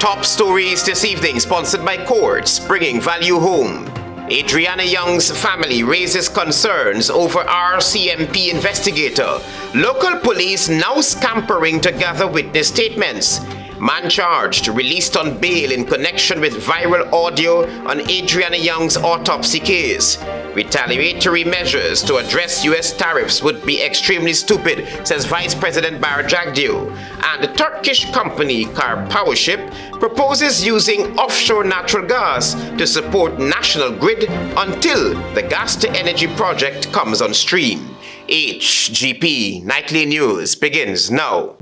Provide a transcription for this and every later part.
top stories this evening, sponsored by Courts, bringing value home. Adriana Young's family raises concerns over RCMP investigator. Local police now scampering to gather witness statements. Man charged, released on bail in connection with viral audio on Adriana Young's autopsy case. Retaliatory measures to address U.S. tariffs would be extremely stupid, says Vice President JAGDEO. And the Turkish company KARPOWERSHIP proposes using offshore natural gas to support national grid until the gas-to-energy project comes on stream. HGP Nightly News begins now.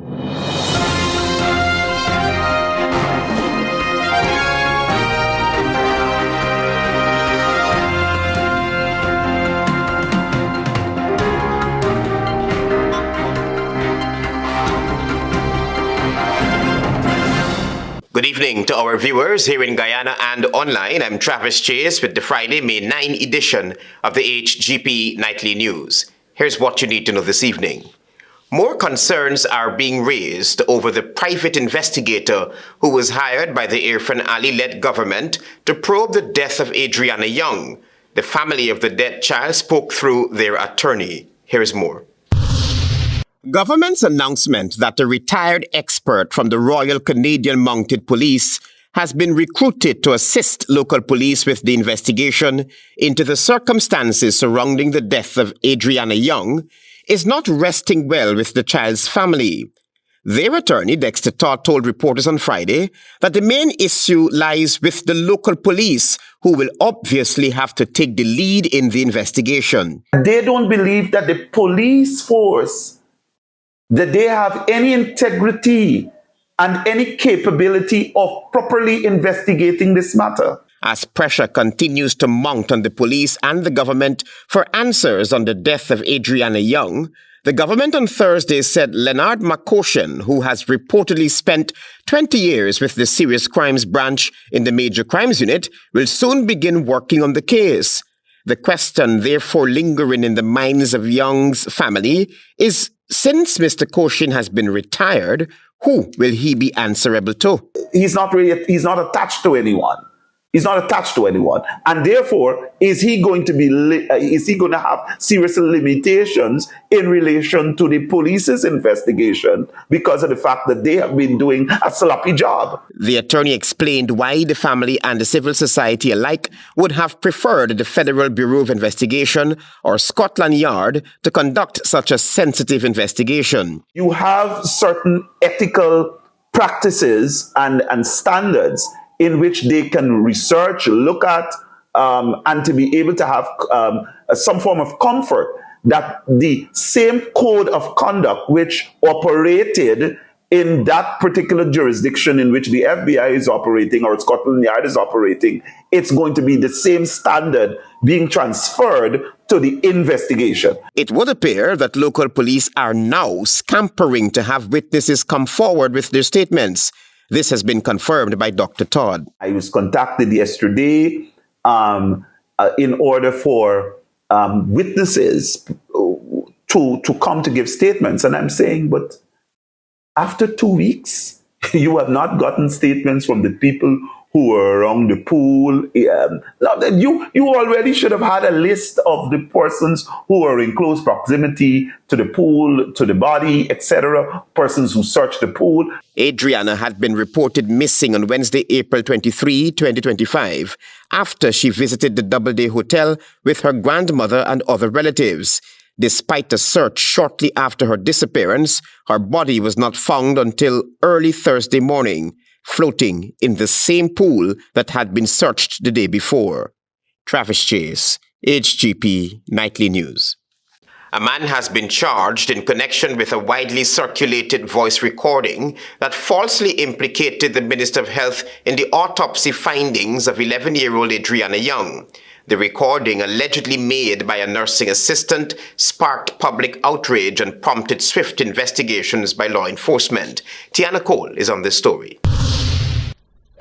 Good evening to our viewers here in Guyana and online. I'm Travis Chase with the Friday, May 9 edition of the HGP Nightly News. Here's what you need to know this evening. More concerns are being raised over the private investigator who was hired by the Irfan Ali-led government to probe the death of Adriana Young. The family of the dead child spoke through their attorney. Here's more. Government's announcement that a retired expert from the Royal Canadian Mounted Police has been recruited to assist local police with the investigation into the circumstances surrounding the death of Adriana Young is not resting well with the child's family. Their attorney, Dexter Todd, told reporters on Friday that the main issue lies with the local police, who will obviously have to take the lead in the investigation. They don't believe that the police force, that they have any integrity and any capability of properly investigating this matter. As pressure continues to mount on the police and the government for answers on the death of Adriana Young, the government on Thursday said Leonard Makoshen, who has reportedly spent 20 years with the Serious Crimes Branch in the Major Crimes Unit, will soon begin working on the case. The question therefore lingering in the minds of Young's family is, since Mr. Koshin has been retired, who will he be answerable to? He's not attached to anyone. He's not attached to anyone. And therefore, is he going to have serious limitations in relation to the police's investigation because of the fact that they have been doing a sloppy job? The attorney explained why the family and the civil society alike would have preferred the Federal Bureau of Investigation or Scotland Yard to conduct such a sensitive investigation. You have certain ethical practices and standards in which they can research, look at, and to be able to have some form of comfort that the same code of conduct which operated in that particular jurisdiction in which the FBI is operating or Scotland Yard is operating, it's going to be the same standard being transferred to the investigation. It would appear that local police are now scampering to have witnesses come forward with their statements. This has been confirmed by Dr. Todd. I was contacted yesterday in order for witnesses to come to give statements. And I'm saying, but after 2 weeks, you have not gotten statements from the people who were around the pool. You already should have had a list of the persons who were in close proximity to the pool, to the body, etc., persons who searched the pool. Adriana had been reported missing on Wednesday, April 23, 2025, after she visited the Doubleday Hotel with her grandmother and other relatives. Despite a search shortly after her disappearance, her body was not found until early Thursday morning, floating in the same pool that had been searched the day before. Travis Chase, HGP Nightly News. A man has been charged in connection with a widely circulated voice recording that falsely implicated the Minister of Health in the autopsy findings of 11-year-old Adriana Young. The recording, allegedly made by a nursing assistant, sparked public outrage and prompted swift investigations by law enforcement. Tiana Cole is on this story.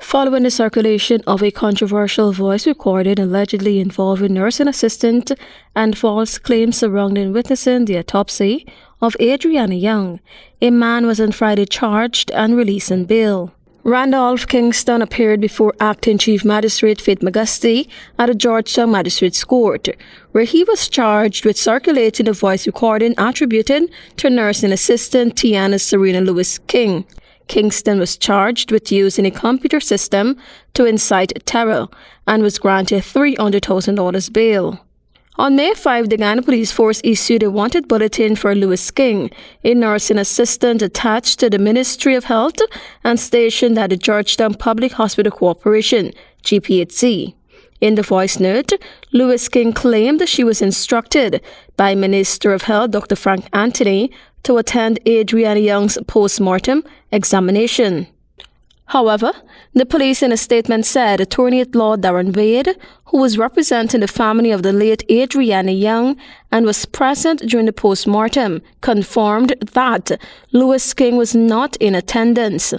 Following the circulation of a controversial voice recording allegedly involving nursing assistant and false claims surrounding witnessing the autopsy of Adriana Young, a man was on Friday charged and released on bail. Randolph Kingston appeared before Acting Chief Magistrate Faith McGusty at the Georgetown Magistrates Court, where he was charged with circulating a voice recording attributed to nursing assistant Tiana Serena Lewis King. Kingston was charged with using a computer system to incite terror and was granted $300,000 bail. On May 5, the Guyana Police Force issued a wanted bulletin for Lewis King, a nursing assistant attached to the Ministry of Health and stationed at the Georgetown Public Hospital Corporation, GPHC. In the voice note, Lewis King claimed she was instructed by Minister of Health Dr. Frank Anthony to attend Adriana Young's post-mortem examination. However, the police in a statement said Attorney-at-Law Darren Wade, who was representing the family of the late Adriana Young and was present during the post-mortem, confirmed that Lewis King was not in attendance.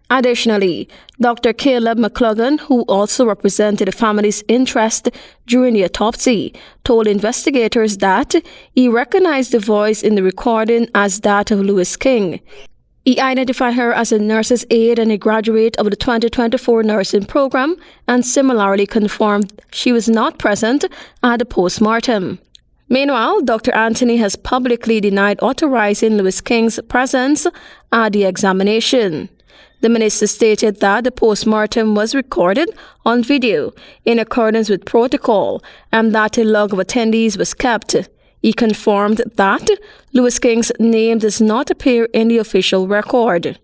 Additionally, Dr. Caleb McCluggan, who also represented the family's interest during the autopsy, told investigators that he recognized the voice in the recording as that of Lewis King. He identified her as a nurse's aide and a graduate of the 2024 nursing program and similarly confirmed she was not present at the post-mortem. Meanwhile, Dr. Anthony has publicly denied authorizing Lewis King's presence at the examination. The minister stated that the post-mortem was recorded on video in accordance with protocol and that a log of attendees was kept. He confirmed that Lewis King's name does not appear in the official record.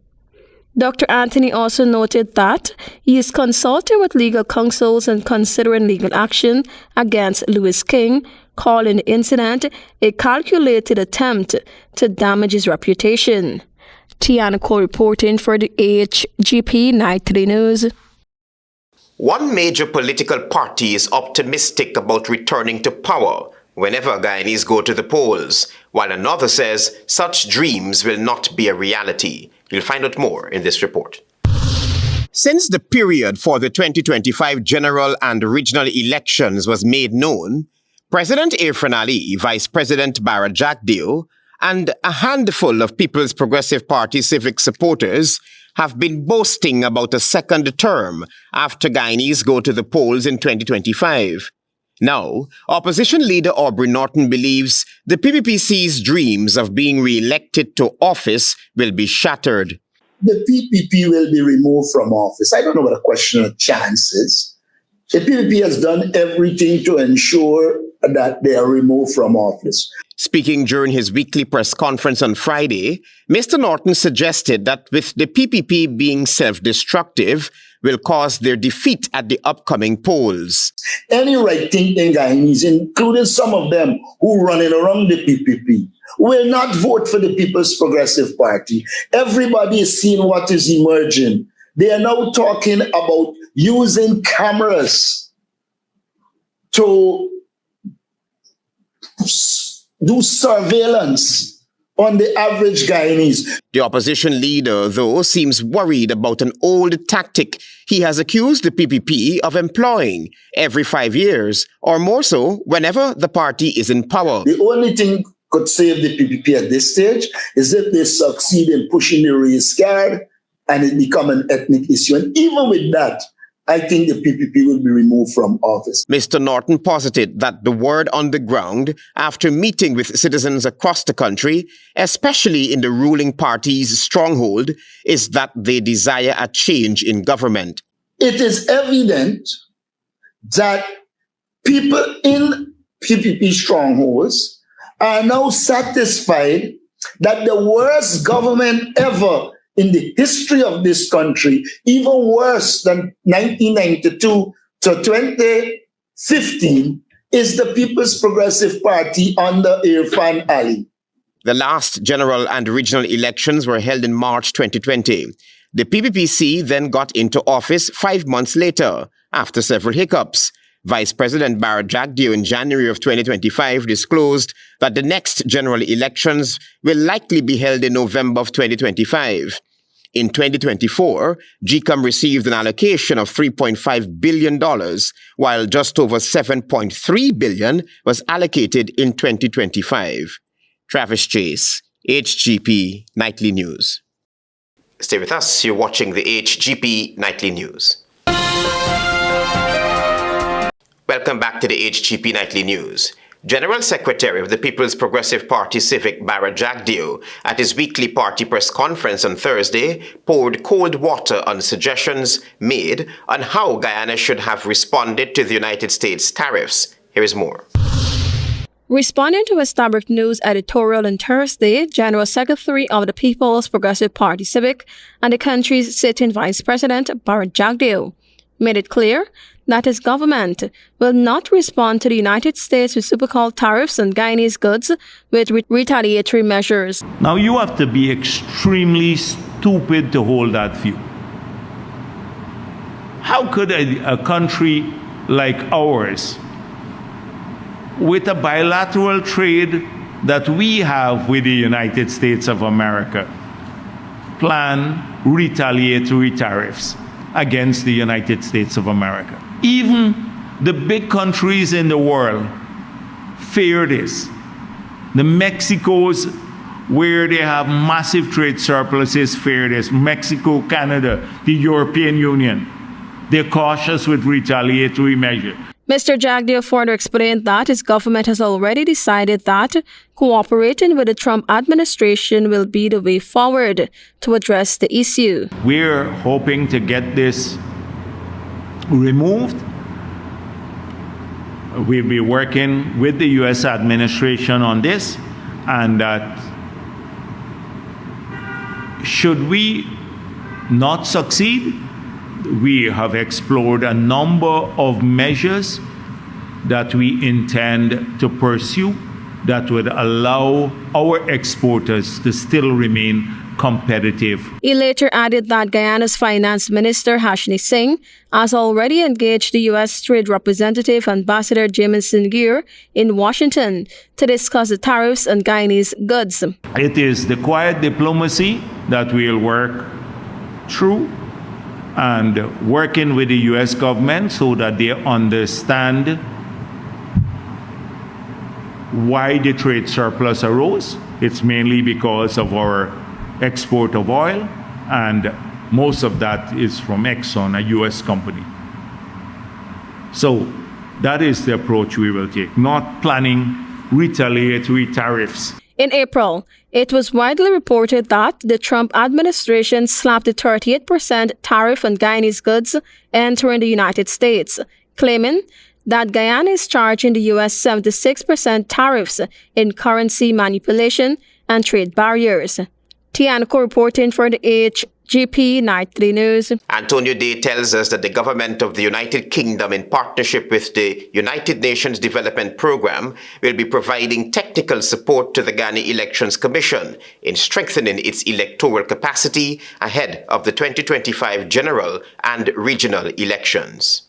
Dr. Anthony also noted that he is consulting with legal counsels and considering legal action against Lewis King, calling the incident a calculated attempt to damage his reputation. Tiana Cole reporting for the HGP Nightly News. One major political party is optimistic about returning to power whenever Guyanese go to the polls, while another says such dreams will not be a reality. You'll find out more in this report. Since the period for the 2025 general and regional elections was made known, President Irfan Ali, Vice President JAGDEO, and a handful of People's Progressive Party civic supporters have been boasting about a second term after Guyanese go to the polls in 2025. Now, opposition leader Aubrey Norton believes the PPPC's dreams of being re-elected to office will be shattered. The PPP will be removed from office. I don't know what a question of chance is. The PPP has done everything to ensure that they are removed from office. Speaking during his weekly press conference on Friday, Mr. Norton suggested that with the PPP being self-destructive, will cause their defeat at the upcoming polls. Any right-thinking Guyanese, including some of them who are running around the PPP, will not vote for the People's Progressive Party. Everybody is seeing what is emerging. They are now talking about using cameras to do surveillance on the average Guyanese. The opposition leader, though, seems worried about an old tactic he has accused the PPP of employing every 5 years, or more so, whenever the party is in power. The only thing could save the PPP at this stage is if they succeed in pushing the race card and it become an ethnic issue. And even with that, I think the PPP will be removed from office. Mr. Norton posited that the word on the ground, after meeting with citizens across the country, especially in the ruling party's stronghold, is that they desire a change in government. It is evident that people in PPP strongholds are now satisfied that the worst government ever in the history of this country, even worse than 1992 to 2015, is the People's Progressive Party under Irfan Ali. The last general and regional elections were held in March 2020. The PPPC then got into office 5 months later, after several hiccups. Vice President JAGDEO in January of 2025 disclosed that the next general elections will likely be held in November of 2025. In 2024, GCOM received an allocation of $3.5 billion, while just over $7.3 billion was allocated in 2025. Travis Chase, HGP Nightly News. Stay with us. You're watching the HGP Nightly News. Welcome back to the HGP Nightly News. General Secretary of the People's Progressive Party Civic Barra JAGDEO at his weekly party press conference on Thursday poured cold water on suggestions made on how Guyana should have responded to the United States tariffs. Here is more. Responding to a Starbuck News editorial on Thursday, General Secretary of the People's Progressive Party Civic and the country's sitting Vice President, Barra JAGDEO, made it clear that his government will not respond to the United States reciprocal tariffs on Guyanese goods with retaliatory measures. Now, you have to be extremely stupid to hold that view. How could a country like ours, with a bilateral trade that we have with the United States of America, plan retaliatory tariffs against the United States of America? Even the big countries in the world fear this. The Mexicos, where they have massive trade surpluses, fear this. Mexico, Canada, the European Union, they're cautious with retaliatory measures. Mr. JAGDEO further explained that his government has already decided that cooperating with the Trump administration will be the way forward to address the issue. We're hoping to get this removed. We'll be working with the U.S. administration on this, and that should we not succeed, we have explored a number of measures that we intend to pursue that would allow our exporters to still remain competitive. He later added that Guyana's Finance Minister Hashni Singh has already engaged the U.S. Trade Representative Ambassador Jamison Gear in Washington to discuss the tariffs on Guyanese goods. It is the quiet diplomacy that we'll work through, and working with the U.S. government so that they understand why the trade surplus arose. It's mainly because of our export of oil, and most of that is from Exxon, a U.S. company. So that is the approach we will take, not planning retaliatory tariffs. In April, it was widely reported that the Trump administration slapped a 38% tariff on Guyanese goods entering the United States, claiming that Guyana is charging the U.S. 76% tariffs in currency manipulation and trade barriers. Tianco reporting for the HGP Nightly News. Antonio Day tells us that the government of the United Kingdom, in partnership with the United Nations Development Programme, will be providing technical support to the Ghana Elections Commission in strengthening its electoral capacity ahead of the 2025 general and regional elections.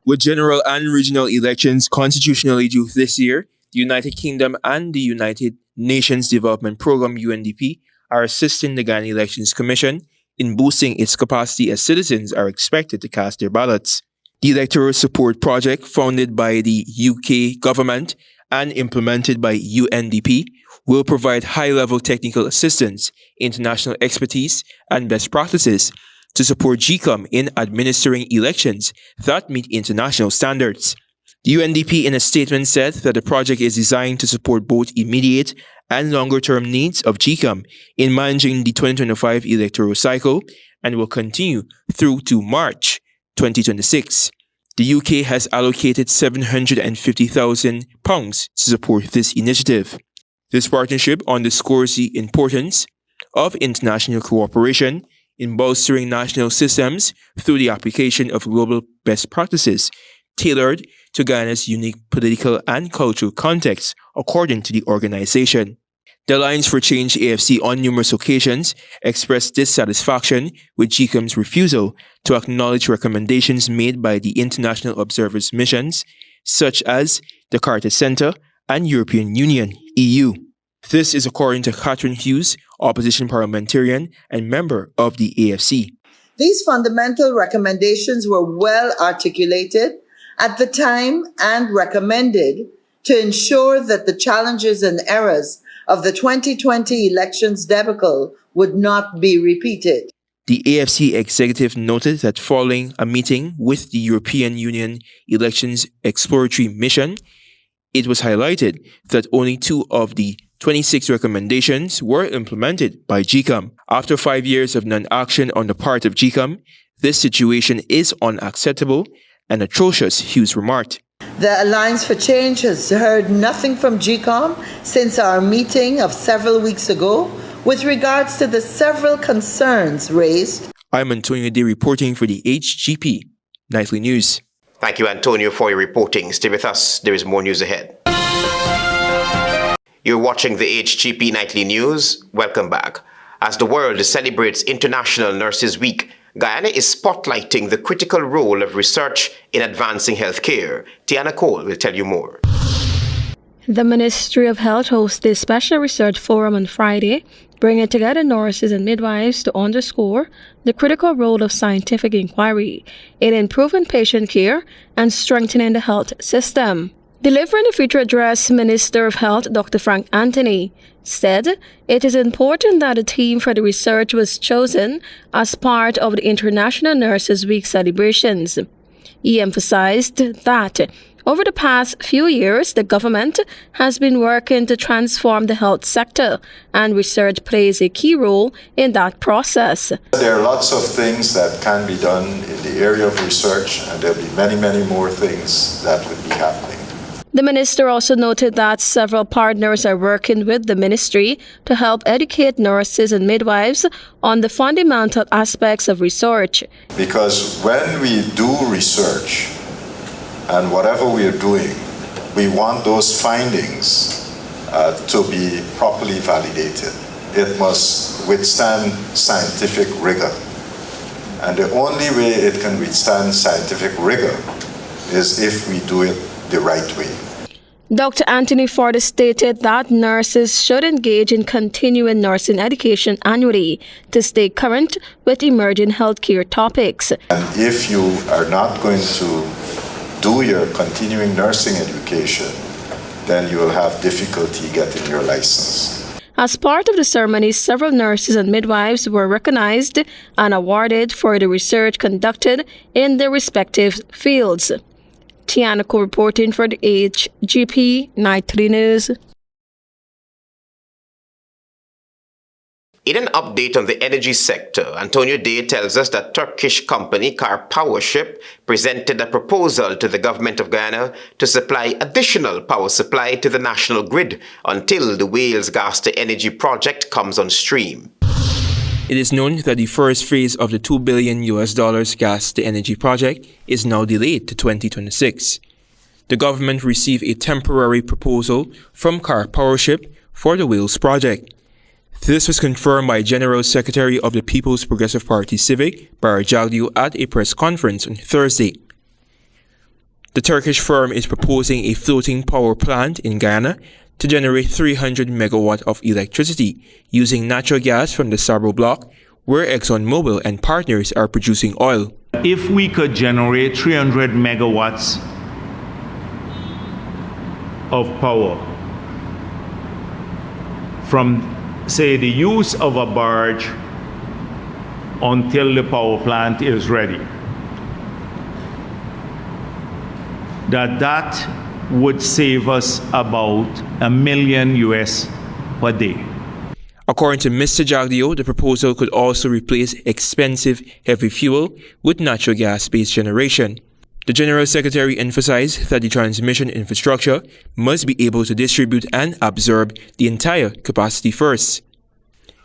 With general and regional elections constitutionally due this year, the United Kingdom and the United Nations Development Programme UNDP are assisting the Ghana Elections Commission in boosting its capacity as citizens are expected to cast their ballots. The Electoral Support Project, founded by the UK government and implemented by UNDP, will provide high-level technical assistance, international expertise, and best practices to support GCOM in administering elections that meet international standards. The UNDP in a statement said that the project is designed to support both immediate and longer-term needs of GCOM in managing the 2025 electoral cycle and will continue through to March 2026. The UK has allocated £750,000 to support this initiative. This partnership underscores the importance of international cooperation in bolstering national systems through the application of global best practices tailored to Ghana's unique political and cultural context, according to the organization. The Alliance for Change AFC on numerous occasions expressed dissatisfaction with GCOM's refusal to acknowledge recommendations made by the international observers missions, such as the Carter Center and European Union, EU. This is according to Catherine Hughes, opposition parliamentarian and member of the AFC. These fundamental recommendations were well articulated at the time and recommended to ensure that the challenges and errors of the 2020 elections debacle would not be repeated. The AFC executive noted that following a meeting with the European Union Elections Exploratory Mission, it was highlighted that only 2 of the 26 recommendations were implemented by GCOM. After 5 years of non-action on the part of GCOM, this situation is unacceptable and atrocious, Hughes remarked. The Alliance for Change has heard nothing from GCOM since our meeting of several weeks ago with regards to the several concerns raised. I'm Antonio Day reporting for the HGP Nightly News. Thank you, Antonio, for your reporting. Stay with us. There is more news ahead. You're watching the HGP Nightly News. Welcome back. As the world celebrates International Nurses Week, Guyana is spotlighting the critical role of research in advancing healthcare. Tiana Cole will tell you more. The Ministry of Health hosted a special research forum on Friday, bringing together nurses and midwives to underscore the critical role of scientific inquiry in improving patient care and strengthening the health system. Delivering the feature address, Minister of Health Dr. Frank Anthony said it is important that a theme for the research was chosen as part of the International Nurses Week celebrations. He emphasized that over the past few years, the government has been working to transform the health sector, and research plays a key role in that process. There are lots of things that can be done in the area of research, and there'll be many, many more things that would be happening. The minister also noted that several partners are working with the ministry to help educate nurses and midwives on the fundamental aspects of research. Because when we do research, and whatever we are doing, we want those findings to be properly validated. It must withstand scientific rigor. And the only way it can withstand scientific rigor is if we do it the right way. Dr. Anthony further stated that nurses should engage in continuing nursing education annually to stay current with emerging healthcare topics. And if you are not going to do your continuing nursing education, then you will have difficulty getting your license. As part of the ceremony, several nurses and midwives were recognized and awarded for the research conducted in their respective fields. Tiana Cole reporting for the HGP Nightly News. In an update on the energy sector, Antonio Day tells us that Turkish company KARPOWERSHIP presented a proposal to the government of Guyana to supply additional power supply to the national grid until the Wales Gas to Energy project comes on stream. It is known that the first phase of the $2 billion gas to energy project is now delayed to 2026. The government received a temporary proposal from KARPOWERSHIP for the Wales project. This was confirmed by General Secretary of the People's Progressive Party Civic, JAGDEO, at a press conference on Thursday. The Turkish firm is proposing a floating power plant in Guyana to generate 300 megawatt of electricity using natural gas from the Sabro block, where ExxonMobil and partners are producing oil. If we could generate 300 megawatts of power from, say, the use of a barge until the power plant is ready, that would save us about $1 million US per day. According to Mr. JAGDEO, the proposal could also replace expensive heavy fuel with natural gas-based generation. The General Secretary emphasized that the transmission infrastructure must be able to distribute and absorb the entire capacity first.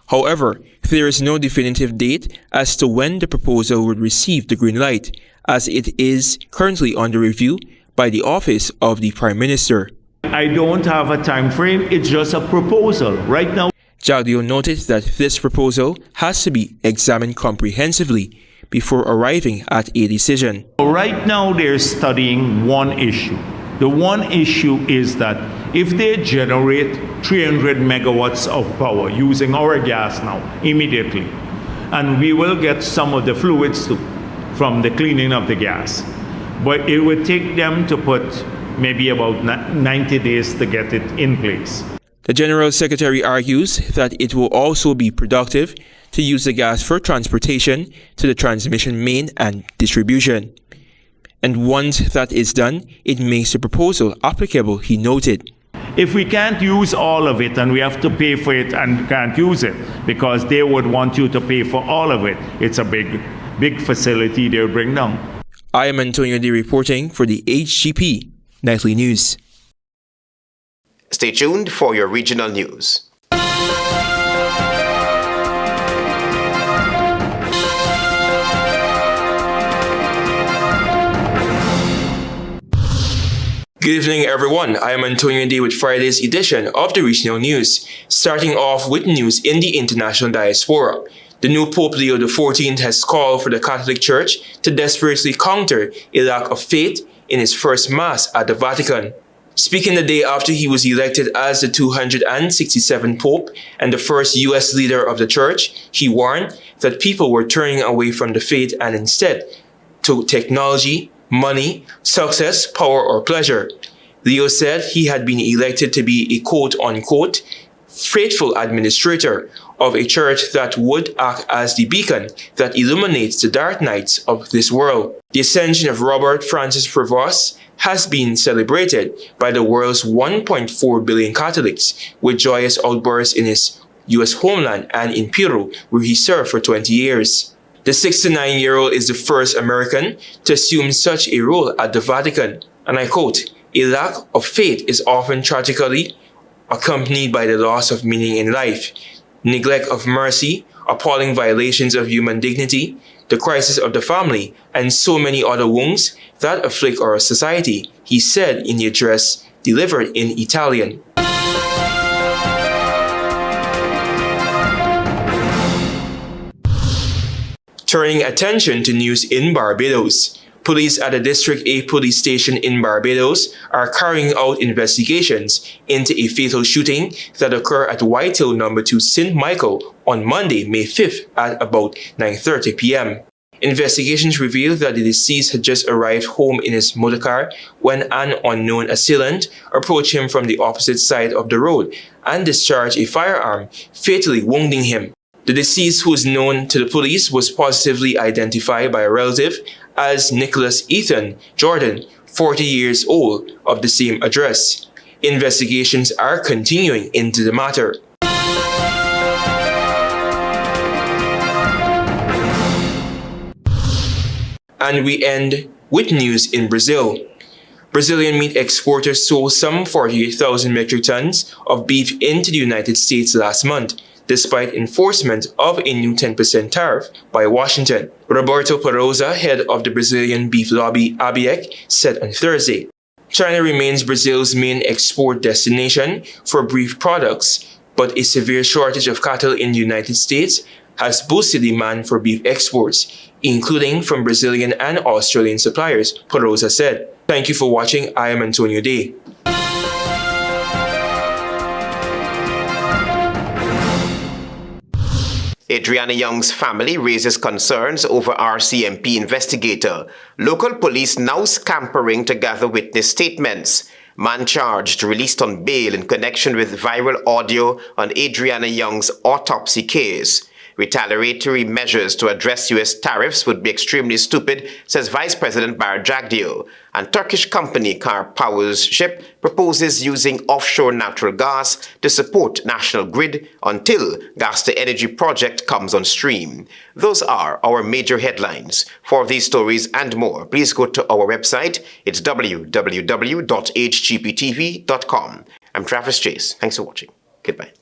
However, there is no definitive date as to when the proposal would receive the green light, as it is currently under review by the Office of the Prime Minister. I don't have a time frame, it's just a proposal. Right now, JAGDEO noted that this proposal has to be examined comprehensively before arriving at a decision. Right now they're studying one issue. The one issue is that if they generate 300 megawatts of power using our gas now, immediately, and we will get some of the fluids from the cleaning of the gas, but it would take them to put maybe about 90 days to get it in place. The General Secretary argues that it will also be productive to use the gas for transportation to the transmission main and distribution. And once that is done, it makes the proposal applicable, he noted. If we can't use all of it and we have to pay for it and can't use it because they would want you to pay for all of it, it's a big facility they'll bring down. I am Antonio D reporting for the HGP Nightly News. Stay tuned for your regional news. Good evening, everyone. I am Antonio D with Friday's edition of the Regional News. Starting off with news in the international diaspora. The new Pope Leo XIV has called for the Catholic Church to desperately counter a lack of faith in his first Mass at the Vatican. Speaking the day after he was elected as the 267th Pope and the first U.S. leader of the Church, he warned that people were turning away from the faith and instead to technology, money, success, power, or pleasure. Leo said he had been elected to be a quote-unquote faithful administrator of a church that would act as the beacon that illuminates the dark nights of this world. The ascension of Robert Francis Prevost has been celebrated by the world's 1.4 billion Catholics with joyous outbursts in his U.S. homeland and in Peru, where he served for 20 years. The 69-year-old is the first American to assume such a role at the Vatican, and I quote, "A lack of faith is often tragically accompanied by the loss of meaning in life, neglect of mercy, appalling violations of human dignity, the crisis of the family, and so many other wounds that afflict our society," he said in the address delivered in Italian. Turning attention to news in Barbados. Police at the District 8 police station in Barbados are carrying out investigations into a fatal shooting that occurred at Whitehall No. 2 St. Michael on Monday, May 5th at about 9:30 p.m. Investigations revealed that the deceased had just arrived home in his motorcar when an unknown assailant approached him from the opposite side of the road and discharged a firearm, fatally wounding him. The deceased, who is known to the police, was positively identified by a relative as Nicholas Ethan Jordan, 40 years old, of the same address. Investigations are continuing into the matter. And we end with news in Brazil. Brazilian meat exporters sold some 48,000 metric tons of beef into the United States last month, despite enforcement of a new 10% tariff by Washington. Roberto Perosa, head of the Brazilian beef lobby ABIEC, said on Thursday, China remains Brazil's main export destination for beef products, but a severe shortage of cattle in the United States has boosted demand for beef exports, including from Brazilian and Australian suppliers, Perosa said. Thank you for watching. I am Antonio Day. Adriana Young's family raises concerns over RCMP investigator. Local police now scampering to gather witness statements. Man charged released on bail in connection with viral audio on Adriana Young's autopsy case. Retaliatory measures to address U.S. tariffs would be extremely stupid, says Vice President JAGDEO. And Turkish company KARPOWERSHIP proposes using offshore natural gas to support national grid until gas-to-energy project comes on stream. Those are our major headlines. For these stories and more, please go to our website. It's www.hgptv.com. I'm Travis Chase. Thanks for watching. Goodbye.